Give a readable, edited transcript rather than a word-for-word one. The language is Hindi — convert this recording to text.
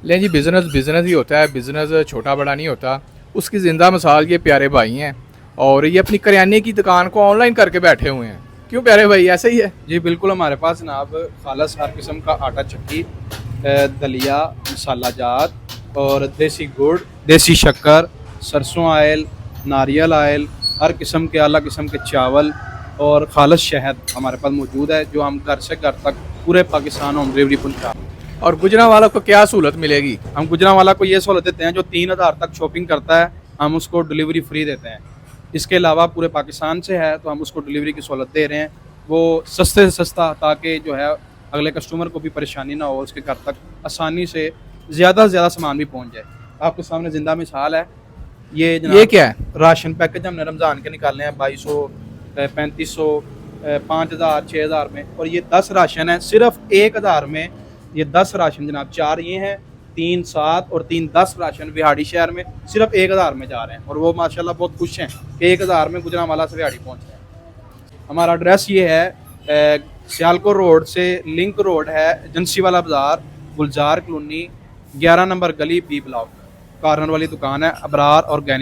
लें जी, बिज़नेस बिज़नेस ही होता है, बिज़नेस छोटा बड़ा नहीं होता। उसकी ज़िंदा मिसाल ये प्यारे भाई हैं और ये अपनी करियाने की दुकान को ऑनलाइन करके बैठे हुए हैं। क्यों प्यारे भाई, ऐसा ही है? जी बिल्कुल, हमारे पास जनाब खालस हर किस्म का आटा चक्की, दलिया, मसाला जात और देसी गुड़, देसी शक्कर, सरसों आयल, नारियल आयल, हर किस्म के आला किस्म के चावल और खालस शहद हमारे पास मौजूद है, जो हम घर से घर तक पूरे पाकिस्तान होम डिलीवरी पहुँचा। और गुजरा वालों को क्या सहूलत मिलेगी? हम गुजरांवाला को ये सहूलत देते हैं, जो 3,000 तक शॉपिंग करता है हम उसको डिलीवरी फ्री देते हैं। इसके अलावा पूरे पाकिस्तान से है तो हम उसको डिलीवरी की सहूलत दे रहे हैं, वो सस्ते से सस्ता, ताकि जो है अगले कस्टमर को भी परेशानी ना हो, उसके घर तक आसानी से ज़्यादा सामान भी पहुंच जाए। आपके सामने ज़िंदा मिसाल है, ये ये जनाब क्या है? राशन पैकेज हमने रमज़ान के निकाले हैं 2200, 3500, 5000, 6000 में, और ये 10 राशन है सिर्फ 1000 में। ये 10 राशन जनाब, 4 ये हैं, 3 7 और 3 10 राशन बिहाड़ी शहर में सिर्फ 1000 में जा रहे हैं, और वो माशाल्लाह बहुत खुश हैं कि 1000 में गुजरांवाला से बिहाड़ी पहुँच रहे हैं। हमारा एड्रेस ये है, सियालकोट रोड से लिंक रोड है, एजेंसी वाला बाज़ार, गुलजार कॉलोनी, 11 नंबर गली, बी ब्लॉक, कॉर्नर वाली दुकान है, अबरार ऑर्गेनिक।